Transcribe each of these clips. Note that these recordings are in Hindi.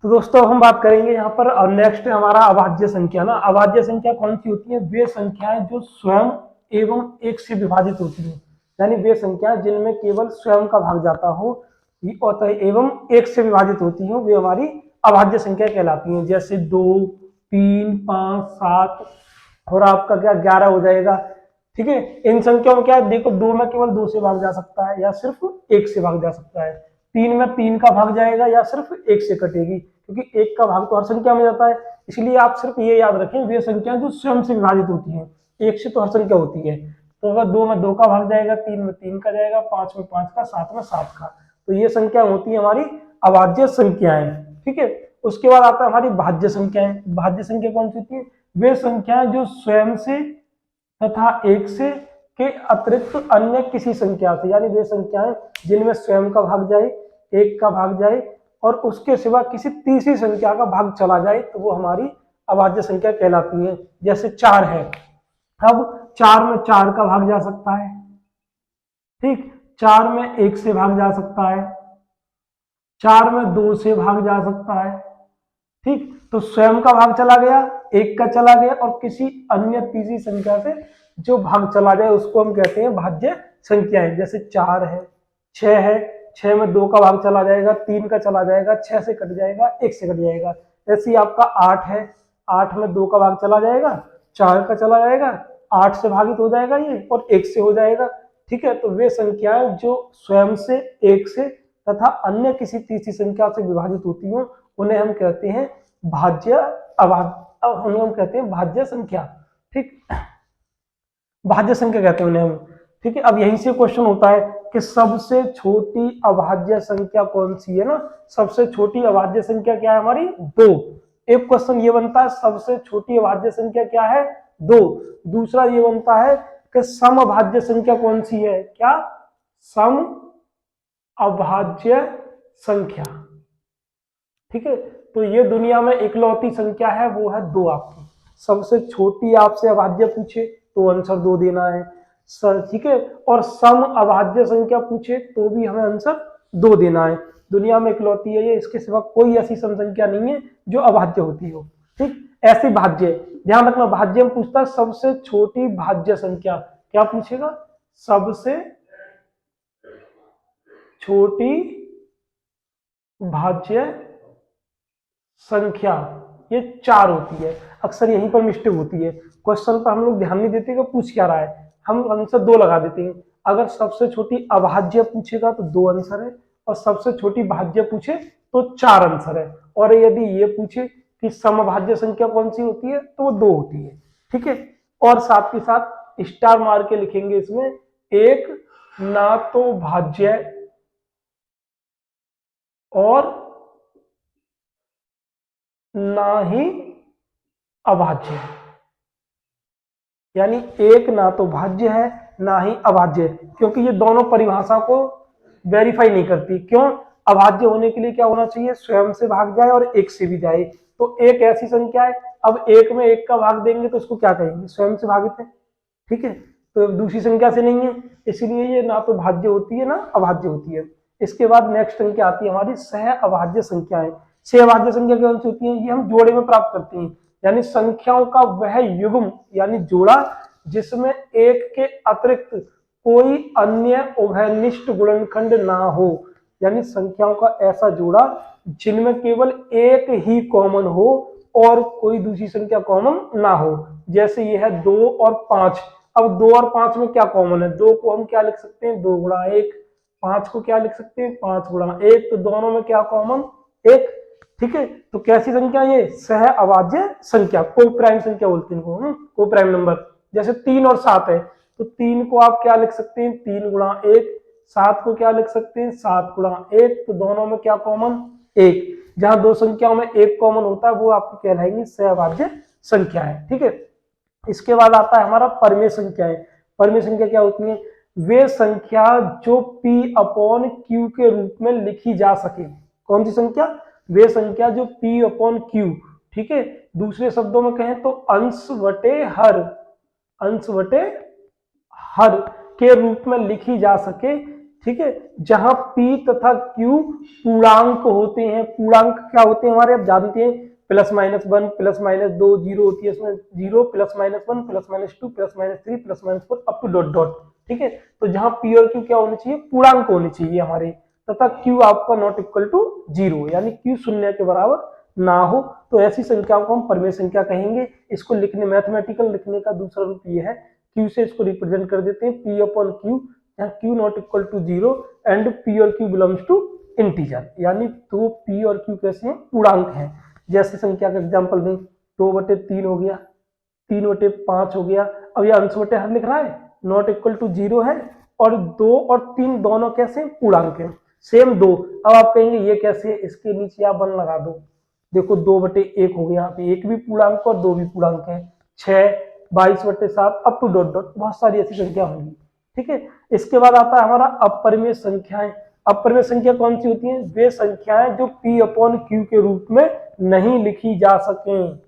तो दोस्तों हम बात करेंगे यहाँ पर नेक्स्ट हमारा अभाज्य संख्या ना। अभाज्य संख्या कौन सी होती है? वे संख्याएं जो स्वयं एवं एक से विभाजित होती हैं, यानी वे संख्याएं जिनमें केवल स्वयं का भाग जाता हो एवं एक से विभाजित होती हो, वे हमारी अभाज्य संख्या कहलाती हैं। जैसे 2, 3, 5, 7 और आपका क्या 11 हो जाएगा। ठीक है, इन संख्याओं में क्या है, देखो 2 में केवल 2 से भाग जा सकता है या सिर्फ 1 से भाग जा सकता है। 3 में 3 का भाग जाएगा या सिर्फ 1 से कटेगी, क्योंकि 1 का भाग तो हर संख्या में जाता है। इसलिए आप सिर्फ ये याद रखें, वे संख्याएं जो स्वयं से विभाजित होती हैं, 1 से तो हर संख्या होती है। तो अगर 2 में 2 का भाग जाएगा, 3 में 3 का जाएगा, 5 में 5 का, 7 में 7 का, तो ये संख्या होती है हमारी अभाज्य संख्याएं। ठीक है, उसके बाद आता है हमारी भाज्य संख्याएं। भाज्य संख्या कौन सी होती है? वे संख्याएं जो स्वयं से तथा एक से के अतिरिक्त अन्य किसी संख्या से, यानी वे संख्याएं जिनमें स्वयं का भाग जाए, एक का भाग जाए और उसके सिवा किसी तीसरी संख्या का भाग चला जाए, तो वो हमारी अभाज्य संख्या कहलाती है। जैसे 4 है, अब 4 में 4 का भाग जा सकता है, ठीक, 4 में 1 से भाग जा सकता है, 4 में 2 से भाग जा सकता है। ठीक, तो स्वयं का भाग चला गया, एक का चला गया और किसी अन्य तीसरी संख्या से जो भाग चला जाए उसको हम कहते हैं भाज्य संख्याएं। जैसे 4 है, 6 है, 6 में 2 का भाग चला जाएगा, 3 का चला जाएगा, 6 से कट जाएगा, 1 से कट जाएगा। ऐसे ही आपका 8 है, 8 में 2 का भाग चला जाएगा, 4 का चला जाएगा, 8 से भागित हो जाएगा ये और 1 से हो जाएगा। ठीक है, तो वे संख्याएं जो स्वयं से, एक से तथा अन्य किसी तीसरी संख्या से विभाजित होती हो, उन्हें हम कहते हैं भाज्य हम कहते हैं भाज्य संख्या। ठीक, भाज्य संख्या कहते हैं उन्हें हम। ठीक है, अब यहीं से क्वेश्चन होता है कि सबसे छोटी अभाज्य संख्या कौन सी है ना। सबसे छोटी अभाज्य संख्या क्या है हमारी? 2। एक क्वेश्चन ये बनता है सबसे छोटी अभाज्य संख्या क्या है? 2। दूसरा ये बनता है कि सम अभाज्य संख्या कौन सी है? क्या? सम अभाज्य संख्या। ठीक है, तो ये दुनिया में इकलौती संख्या है, वो है 2 आपकी। सबसे छोटी आपसे अभाज्य पूछे तो आंसर 2 देना है सर। ठीक है, और सम अभाज्य संख्या पूछे तो भी हमें आंसर 2 देना है। दुनिया में इकलौती है ये, इसके सिवा कोई ऐसी सम संख्या नहीं है जो अभाज्य होती हो। ठीक, ऐसी भाज्य, ध्यान रखना, भाज्य में पूछता है सबसे छोटी भाज्य संख्या। क्या पूछेगा? सबसे छोटी भाज्य संख्या, ये 4 होती है। अक्सर यहीं पर मिस्टेक होती है, क्वेश्चन पर हम लोग ध्यान नहीं देते कि पूछ क्या रहा है, हम आंसर 2 लगा देते हैं। अगर सबसे छोटी अभाज्य पूछेगा तो 2 आंसर है, और सबसे छोटी भाज्य पूछे तो 4 आंसर है। और यदि ये पूछे कि समभाज्य संख्या कौन सी होती है तो वो 2 होती है। ठीक है, और साथ के साथ स्टार मार के लिखेंगे इसमें, एक ना तो भाज्य और ना ही अभाज्य, यानी एक ना तो भाज्य है ना ही अभाज्य, क्योंकि ये दोनों परिभाषा को वेरीफाई नहीं करती। क्यों? अभाज्य होने के लिए क्या होना चाहिए? स्वयं से भाग जाए और एक से भी जाए। तो एक ऐसी संख्या है, अब एक में एक का भाग देंगे तो उसको क्या कहेंगे? स्वयं से भागित है। ठीक है, तो दूसरी संख्या से नहीं है, इसलिए ये ना तो भाज्य होती है ना अभाज्य होती है। इसके बाद नेक्स्ट संख्या आती है हमारी सह अभाज्य संख्याएं। सह अभाज्य संख्या कौन सी होती है? ये हम जोड़े में प्राप्त करते हैं, यानी संख्याओं का वह युग्म यानी जोड़ा जिसमें एक के अतिरिक्त कोई अन्य उभयनिष्ठ गुणनखंड ना हो, यानी संख्याओं का ऐसा जोड़ा जिनमें केवल एक ही कॉमन हो और कोई दूसरी संख्या कॉमन ना हो। जैसे ये है 2 और 5। अब 2 और 5 में क्या कॉमन है? 2 को हम क्या लिख सकते हैं? 2 गुणा 1। 5 को क्या लिख सकते हैं? 5 गुणा 1। तो दोनों में क्या कॉमन? 1। ठीक है, तो कैसी संख्या? ये सह अभाज्य संख्या, को प्राइम संख्या बोलते हैं इनको, को प्राइम नंबर। जैसे 3 और 7 है, तो 3 को आप क्या लिख सकते हैं? 3 गुणा 1। 7 को क्या लिख सकते हैं? 7 गुणा 1। तो दोनों में क्या कॉमन? 1। जहां दो संख्याओं में एक कॉमन होता है वो आपको कहलाएंगी सहअभाज्य संख्या है। ठीक है, इसके बाद आता है हमारा परमेय संख्याएं। परमेय संख्या क्या होती है? वे संख्या जो p अपॉन q के रूप में लिखी जा सके। कौन सी संख्या? वे संख्या जो p अपॉन q, ठीक है, दूसरे शब्दों में कहें तो अंश बटे हर के रूप में लिखी जा सके, ठीक है, जहां P तथा Q पूर्णांक होते हैं। पूर्णांक क्या होते हैं हमारे, आप जानते हैं, +-1 +-2 जीरो होती है इसमें, 0 +-1 +-2 +-3 +-4 अप टू डॉट डॉट। ठीक है, तो जहां P और Q क्या होने चाहिए, पूर्णांक होने चाहिए हमारे, तथा Q आपका नॉट इक्वल टू 0, यानी Q शून्य के बराबर ना हो, तो ऐसी संख्याओं को हम परिमेय संख्या कहेंगे। इसको लिखने, मैथमेटिकल लिखने का दूसरा रूप ये है, Q से इसको रिप्रेजेंट कर देते हैं P/Q, जहाँ Q not equal to 0 and P और Q बिलोंग्स टू इंटीजर, यानी तो P और Q कैसे हैं, पूर्णांक हैं। जैसे संख्या का एग्जांपल दें, 2/3 हो गया, 3/5 हो गया। अब ये अंश बटे हर लिख रहा है, नॉट इक्वल टू 0 है, और 2 और 3 दोनों कैसे पूर्णांक हैं, सेम 2। अब आप कहेंगे ये कैसे, इसके नीचे आप 1 लगा दो, देखो 2/1 हो गया, एक भी पूर्णांक और 2 भी पूर्णांक है, 6, 22/7 अप टू डॉट डॉट, बहुत सारी ऐसी संख्या होंगी। ठीक है, इसके बाद आता है हमारा अपरिमेय संख्याएं। अपरिमेय संख्या कौन सी होती हैं, वे संख्याएं जो P/Q के रूप में नहीं लिखी जा सकें।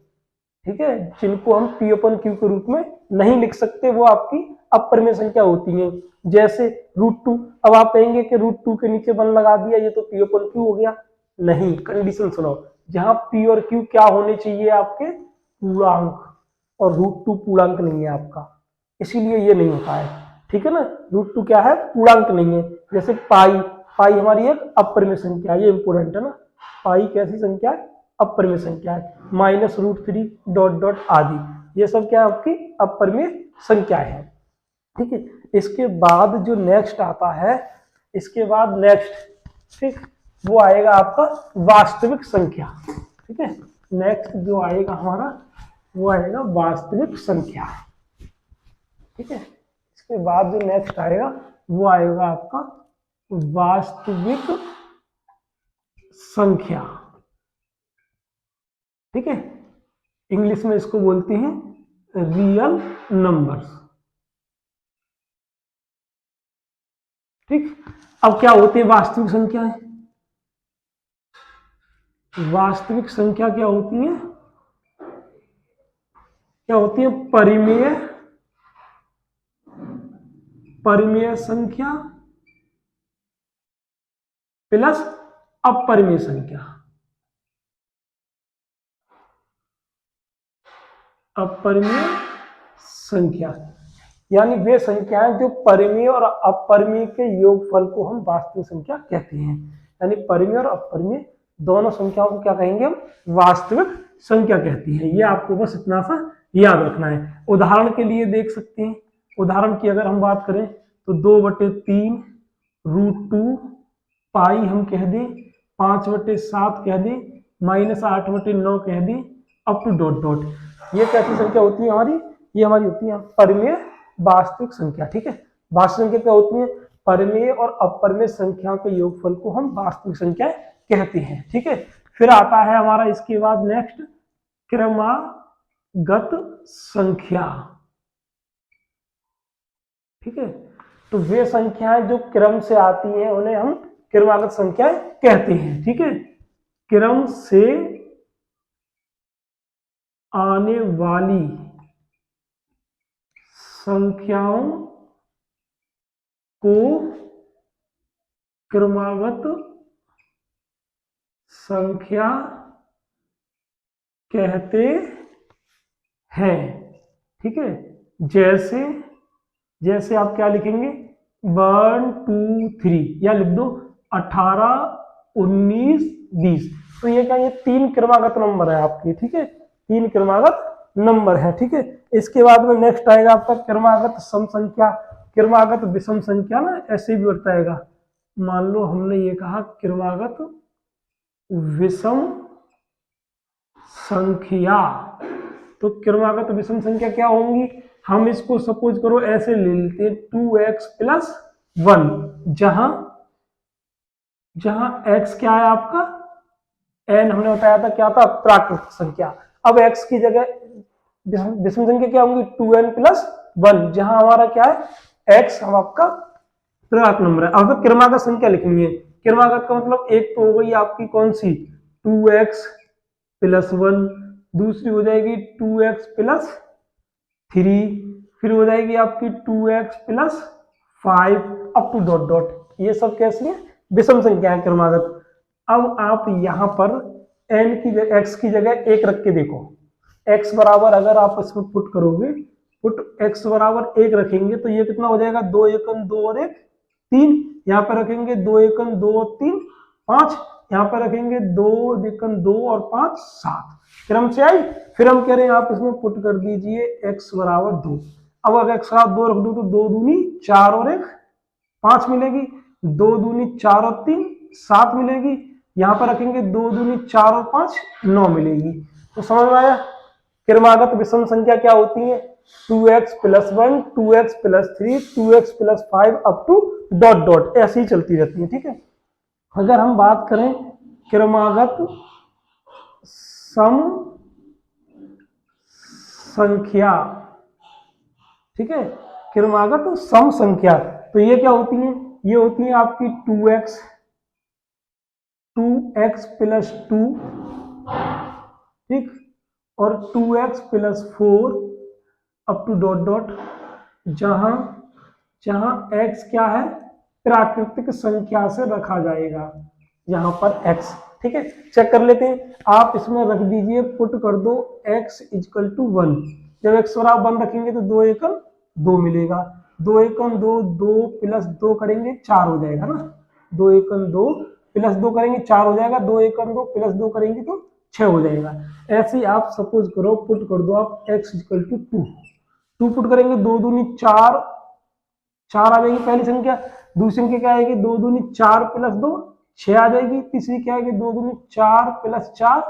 ठीक है, जिनको हम P/Q के रूप में नहीं लिख सकते, वो आपकी अपरिमेय संख्या होती हैं। जैसे √2, अब आप कहेंगे कि √2 के नीचे 1 लगा दिया, ये तो P/Q हो गया। नहीं, कंडीशन सुनो, जहां P और Q क्या होने चाहिए, आपके पूर्णांक, और √2 पूर्णांक नहीं है आपका, इसीलिए ये नहीं होता है। ठीक है ना, √2 क्या है, पूर्णांक नहीं है। जैसे पाई, पाई हमारी एक अपरिमेय संख्या है, ये इंपोर्टेंट है ना, पाई कैसी संख्या है, अपरिमेय संख्या है। -√3 डॉट डॉट आदि, ये सब क्या आपकी अपरिमेय संख्या है। ठीक है, इसके बाद जो नेक्स्ट आता है, इसके बाद नेक्स्ट, ठीक, वो आएगा आपका वास्तविक संख्या। ठीक है, नेक्स्ट जो आएगा हमारा, वो आएगा वास्तविक संख्या। ठीक है, इसके बाद जो नेक्स्ट आएगा, वो आएगा आपका वास्तविक संख्या। ठीक है, इंग्लिश में इसको बोलते हैं रियल नंबर्स। ठीक, अब क्या होते हैं वास्तविक संख्याएं, वास्तविक संख्या क्या होती है, क्या होती है, परिमेय, परिमेय संख्या प्लस अपरिमेय संख्या। अपरिमेय संख्या यानी वे संख्याएं जो परिमेय और अपरिमेय के योगफल को हम वास्तविक संख्या कहते हैं। यानी परिमेय और अपरिमेय दोनों संख्याओं को क्या कहेंगे हम, वास्तविक संख्या कहती है। ये आपको बस इतना सा याद रखना है। उदाहरण के लिए देख सकते हैं, उदाहरण की अगर हम बात करें तो 2/3 √2 पाई हम कह दें, 5/7 कह दें, -8/9 कह दें, अप टू डॉट डॉट। ये कैसी संख्या होती है हमारी, ये हमारी होती है परिमेय वास्तविक संख्या। ठीक है, वास्तविक संख्या क्या होती है, परिमेय और अपरिमेय संख्याओं के योगफल को हम वास्तविक संख्या कहते हैं। ठीक है, फिर आता है हमारा इसके बाद नेक्स्ट क्रमागत संख्या। ठीक है, तो वे संख्याएं जो क्रम से आती हैं उन्हें हम क्रमागत संख्याएं कहते हैं। ठीक है, क्रम से आने वाली संख्याओं को क्रमागत संख्या कहते हैं। ठीक है, जैसे जैसे आप क्या लिखेंगे, 1 2 3, या लिख दो 18 19 20। तो ये क्या, ये 3 क्रमागत नंबर है आपके। ठीक है, 3 क्रमागत नंबर है। ठीक है, इसके बाद में नेक्स्ट आएगा आपका क्रमागत सम संख्या। क्रमागत विषम संख्या ना ऐसे भी बताएगा, मान लो हमने ये कहा क्रमागत विषम संख्या, तो क्रमागत विषम संख्या क्या होंगी, हम इसको सपोज करो ऐसे ले लेते हैं 2x + 1, जहां जहां x क्या है आपका, n हमने बताया था क्या था, प्राकृतिक संख्या। अब x की जगह विषम संख्या क्या होंगी, 2n + 1, जहां हमारा क्या है x, हम आपका ऋणात्मक नंबर है। अब क्रमागत संख्या लिखनी है। क्रमागत का मतलब एक तो हो गई आपकी कौन सी, 2x + 1, दूसरी हो जाएगी 2x + 3, फिर हो जाएगी आपकी 2x + 5 up to dot dot. ये सब कैसी है, विषम संख्या है क्रमागत। अब आप यहाँ पर n की x की जगह 1 रख के देखो, x बराबर अगर आप इसमें पुट करोगे, पुट x बराबर 1 रखेंगे तो ये कितना हो जाएगा, 2 एकम 2 और 1 3, यहाँ पर रखेंगे 2 एकम 2 और 3 5, यहाँ पर रखेंगे 2 एकम 2 और 5 7, क्रम से आई। फिर हम कह रहे हैं आप इसमें पुट कर दीजिए x बराबर 2। अब अगर x बराबर 2 रख दो तो 2 दूनी 4 और 1 5 मिलेगी, 2 दूनी 4 और 3 7 मिलेगी, यहाँ पर रखेंगे 2 दूनी 4 और 5 9 मिलेगी। तो समझ में आया, क्रमागत विषम संख्या क्या होती है, 2x + 1 2x + 3 2x + 5 up to dot dot, ऐसे ही चलती रहती है। ठीक है, अगर हम बात करें क्रमागत सम संख्या, ठीक है, क्रमागत सम संख्या, तो ये क्या होती है, ये होती है आपकी 2x + 2, ठीक, और 2x + 4 up to dot dot, जहां जहां x क्या है, प्राकृतिक संख्या से रखा जाएगा, यहाँ पर x। ठीक है, चेक कर लेते हैं, आप इसमें रख दीजिए, पुट कर दो x = 1। जब x बराबर 1 रखेंगे तो 2 एकम 2 मिलेगा, 2 एकम 2 2 + 2 करेंगे 4 हो जाएगा ना, 2 एकम 2 + 2 करेंगे 4 हो जाएगा, 2 एकम 2 + 2 करेंगे तो 6 हो जाएगा। ऐसे ही आप सपोज करो, पुट कर दो आप x = 2, 2 पुट करेंगे, 2 दूनी 4 4 आ जाएगी पहली संख्या, दूसरी संख्या क्या आएगी, 2 दूनी 4 + 2 6 आ जाएगी, तीसरी क्या आएगी, 2 दूनी 4 + 4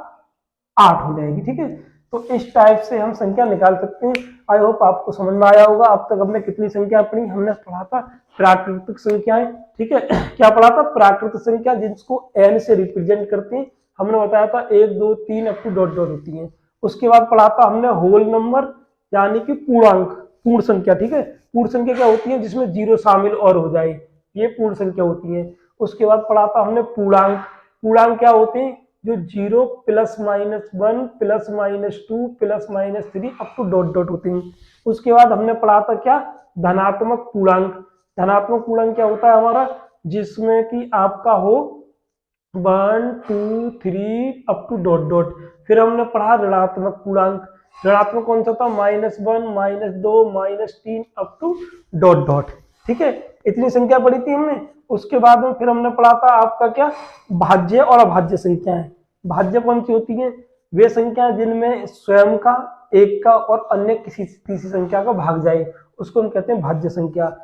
8 हो जाएगी। ठीक है, तो इस टाइप से हम संख्या निकाल सकते हैं। आई होप आपको समझ में आया होगा। अब तक हमने कितनी संख्या पढ़ी, हमने पढ़ा था प्राकृतिक संख्याएं। ठीक है, क्या पढ़ा था, प्राकृतिक संख्या जिसको n से रिप्रेजेंट करते हैं, हमने बताया था 1 2 3 अप टू डॉट डॉट होती है। उसके बाद पढ़ा था हमने होल नंबर, यानी कि पूर्णांक, पूर्ण संख्या। ठीक है, पूर्ण संख्या क्या होती है, जिसमें 0 शामिल और हो जाए, ये पूर्ण संख्या होती है। उसके बाद पढ़ा था हमने पूर्णांक, पूर्णांक क्या होते हैं, जो 0 +- 1 +- 2 +- 3 अप टू डॉट डॉट होते हैं। उसके बाद हमने पढ़ा था क्या, धनात्मक पूर्णांक। धनात्मक पूर्णांक क्या होता है हमारा, जिसमें कि आपका हो 1 2 3 अप टू डॉट डॉट। फिर हमने पढ़ा ऋणात्मक पूर्णांक, ऋणात्मक कौन सा था, -1 -2 -3 अप टू डॉट डॉट। ठीक है, इतनी संख्या पढ़ी थी हमने। उसके बाद में फिर हमने पढ़ा था आपका क्या, भाज्य और अभाज्य संख्याएं। भाज्य कौन सी होती है, वे संख्याएं जिनमें स्वयं का, एक का और अन्य किसी तीसरी संख्या का भाग जाए, उसको हम कहते हैं भाज्य संख्या।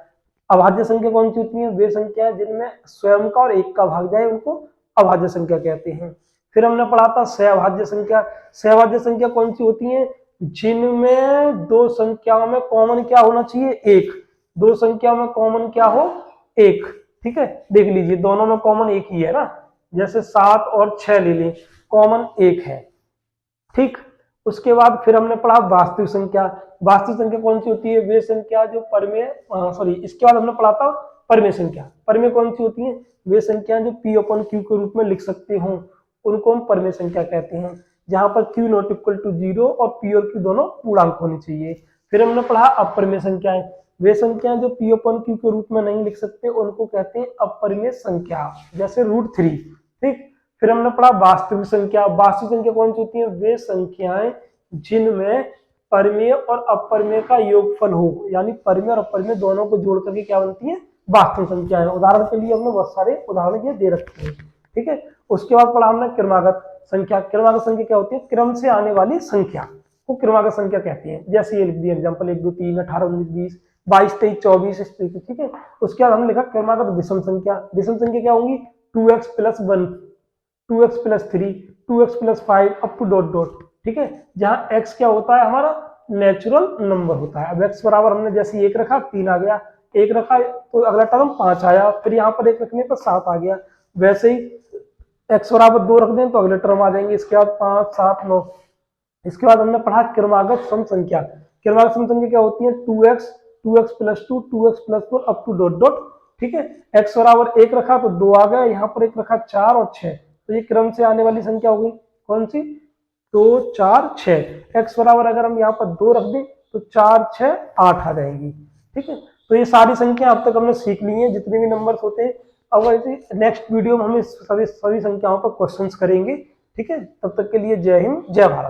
अभाज्य संख्या कौन सी होती है, वे संख्याएं जिनमें स्वयं का और एक का भाग जाए, उनको अभाज्य संख्या कहते हैं। फिर हमने पढ़ा था सहभाज्य संख्या। सहभाज्य संख्या कौन सी होती है, जिनमें दो संख्याओं में कॉमन क्या होना चाहिए, एक। दो संख्या में कॉमन क्या हो, एक। ठीक है, देख लीजिए दोनों में कॉमन एक ही है ना, जैसे 7 और 6 ले लें, कॉमन एक है। ठीक, उसके बाद फिर हमने पढ़ा वास्तविक संख्या। वास्तविक संख्या कौन सी होती है, वे संख्या जो परमेय, सॉरी, इसके बाद हमने पढ़ा था परमेय संख्या। परमेय कौन सी होती है, वे संख्या जो P/Q के रूप में लिख सकते हो, उनको हम परमेय संख्या कहते हैं, जहां पर Q ≠ 0 और P और Q दोनों पूर्णांक होने चाहिए। फिर हमने पढ़ा अपरिमेय संख्याएं। वे संख्याएं जो P/Q के रूप में नहीं लिख सकते, उनको कहते हैं अपरिमेय संख्या, जैसे √3। ठीक, फिर हमने पढ़ा वास्तविक संख्या। वास्तविक संख्या कौन सी होती है, वे संख्याएं जिनमें परिमेय और अपरिमेय का योगफल हो, यानी परिमेय और अपरिमेय दोनों को जोड़ करके क्या बनती है, वास्तविक संख्या है। उदाहरण के लिए हमने बहुत सारे उदाहरण ये दे रखे हैं। ठीक है, उसके बाद पढ़ा हमने क्रमागत संख्या। क्रमागत संख्या क्या होती है, क्रम से आने वाली संख्या को क्रमागत संख्या कहते हैं। जैसे ये लिख दिए एग्जाम्पल, 1 2 3 18 19 20 22 23 24 इस तरीके। ठीक है, उसके बाद हमने लिखा क्रमागत विषम संख्या। विषम संख्या क्या होंगी, 2x + 1 2x + 3 2x + 5 up to dot dot. ठीक है, जहां x क्या होता है, हमारा नेचुरल नंबर होता है। अब x बराबर हमने जैसे 1 रखा 3 आ गया, 1 रखा तो अगला टर्म 5 आया, फिर यहाँ पर 1 रखने पर 7 आ गया। वैसे ही x बराबर 2 रख दें तो अगले टर्म आ जाएंगे, इसके बाद 5 7 9। इसके बाद हमने पढ़ा क्रमागत सम संख्या। क्रमागत सम संख्या क्या होती है, 2x + 2 2x + 4 up to dot dot. ठीक है, x बराबर 1 रखा तो 2 आ गया, यहाँ पर 1 रखा 4 और 6, तो ये क्रम से आने वाली संख्या हो गई। कौन सी, 2 4 6। x बराबर अगर हम यहाँ पर 2 रख दें तो 4 6 8 आ जाएंगी। ठीक है, तो ये सारी संख्या अब तक हमने सीख ली है, जितने भी नंबर्स होते हैं अब ऐसे नेक्स्ट वीडियो में हम इस सभी संख्याओं पर क्वेश्चंस करेंगे। ठीक है, तब तक के लिए जय हिंद, जय भारत।